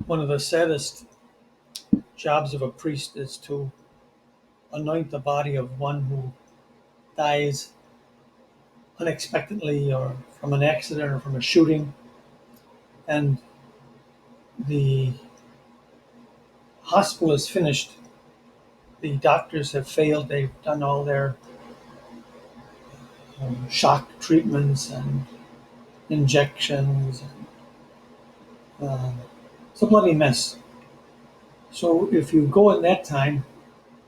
One of the saddest jobs of a priest is to anoint the body of one who dies unexpectedly or from an accident or from a shooting. And the hospital is finished. The doctors have failed. They've done all their shock treatments and injections. It's a bloody mess. So if you go in that time,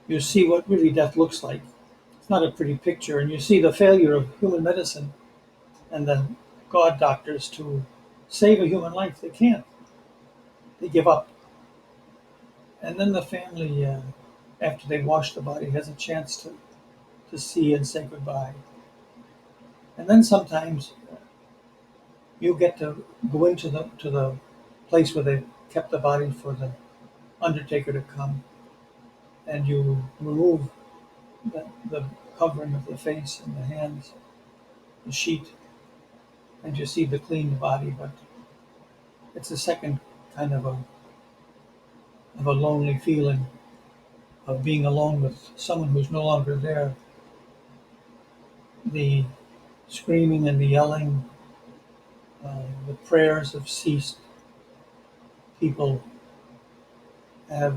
you see what really death looks like. It's not a pretty picture, and you see the failure of human medicine and the God doctors to save a human life. They can't. They give up. And then the family, after they wash the body, has a chance to see and say goodbye. And then sometimes you get to go into the place where they kept the body for the undertaker to come, and you remove the covering of the face and the hands, the sheet, and you see the clean body. But it's a second kind of a lonely feeling of being alone with someone who's no longer there. The screaming and the yelling, the prayers have ceased. People have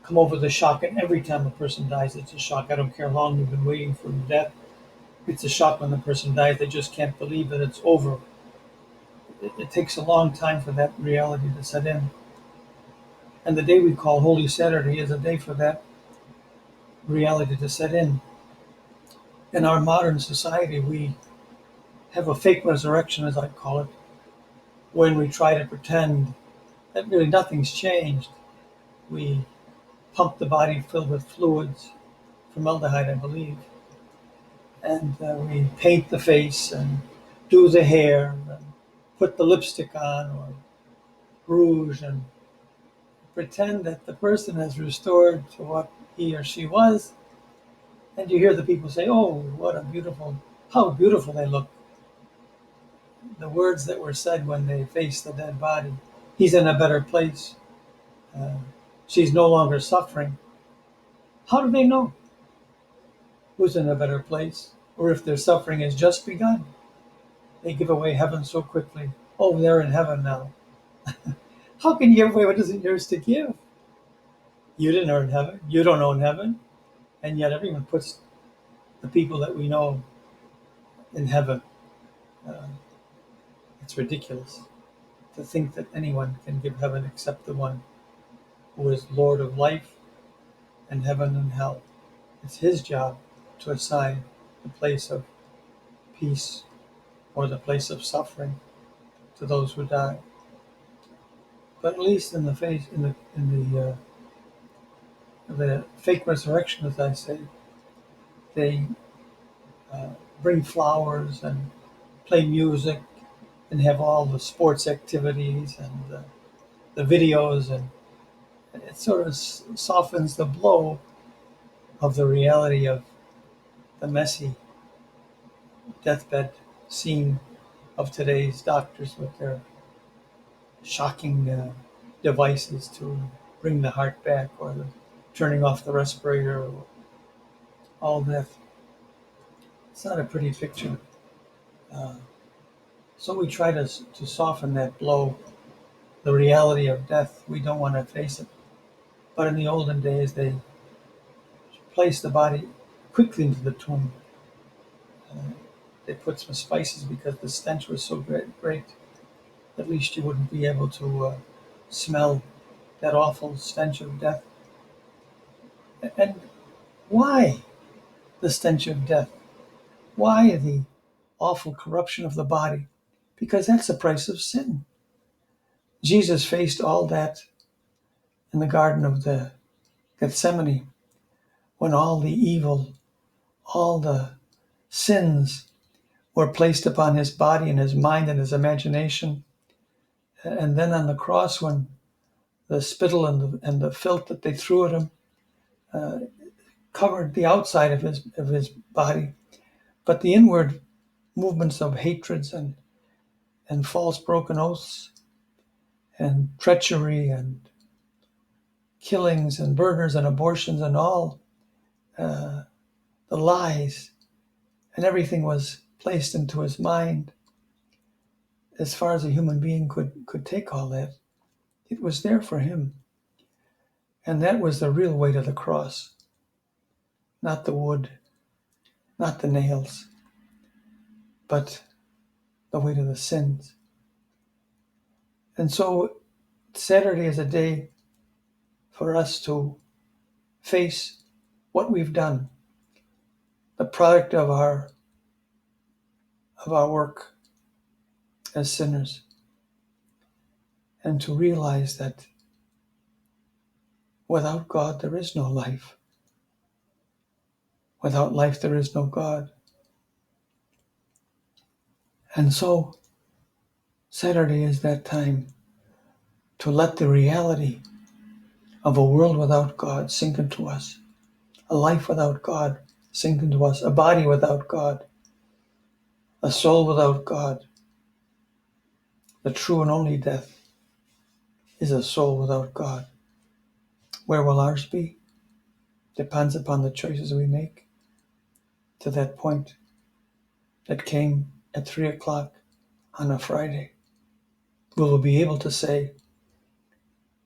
come over the shock, and every time a person dies, it's a shock. I don't care how long you've been waiting for death. It's a shock when the person dies. They just can't believe that it's over. It takes a long time for that reality to set in. And the day we call Holy Saturday is a day for that reality to set in. In our modern society, we have a fake resurrection, as I call it, when we try to pretend that really nothing's changed. We pump the body filled with fluids, formaldehyde, I believe, and we paint the face and do the hair and put the lipstick on or rouge and pretend that the person has restored to what he or she was. And you hear the people say, "Oh, how beautiful they look." The words that were said when they faced the dead body, "He's in a better place. Uh, she's no longer suffering." How do they know who's in a better place? Or if their suffering has just begun? They give away heaven so quickly. Oh, they're in heaven now. How can you give away what isn't yours to give? You didn't earn heaven. You don't own heaven. And yet everyone puts the people that we know in heaven. Uh, it's ridiculous to think that anyone can give heaven except the one who is Lord of life and heaven and hell. It's his job to assign the place of peace or the place of suffering to those who die. But at least in the fake resurrection, as I say, they uh, bring flowers and play music and have all the sports activities and the videos, and it sort of softens the blow of the reality of the messy deathbed scene of today's doctors with their shocking devices to bring the heart back or the turning off the respirator or all that. It's not a pretty picture. Uh, so we try to soften that blow, the reality of death. We don't want to face it. But in the olden days, they placed the body quickly into the tomb. Uh, they put some spices because the stench was so great. At least you wouldn't be able to smell that awful stench of death. And why the stench of death? Why the awful corruption of the body? Because that's the price of sin. Jesus faced all that in the Garden of the Gethsemane when all the evil, all the sins were placed upon his body and his mind and his imagination. And then on the cross, when the spittle and the filth that they threw at him uh, covered the outside of his body, but the inward movements of hatreds and false broken oaths and treachery and killings and murders and abortions and all the lies, and everything was placed into his mind. As far as a human being could take all that, it was there for him. And that was the real weight of the cross. Not the wood, not the nails, but the weight of the sins. And so Saturday is a day for us to face what we've done, the product of our work as sinners, and to realize that without God there is no life. Without life there is no God. And so Saturday is that time to let the reality of a world without God sink into us, a life without God sink into us, a body without God, a soul without God. The true and only death is a soul without God. Where will ours be? Depends upon the choices we make. To that point that came at 3:00 on a Friday, we will be able to say,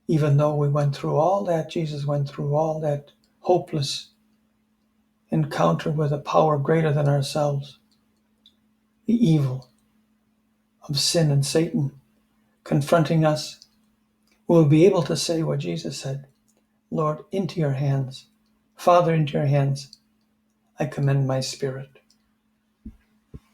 even though we went through all that, Jesus went through all that hopeless encounter with a power greater than ourselves, the evil of sin and Satan confronting us, we'll be able to say what Jesus said, Lord, into your hands, Father, into your hands, I commend my spirit.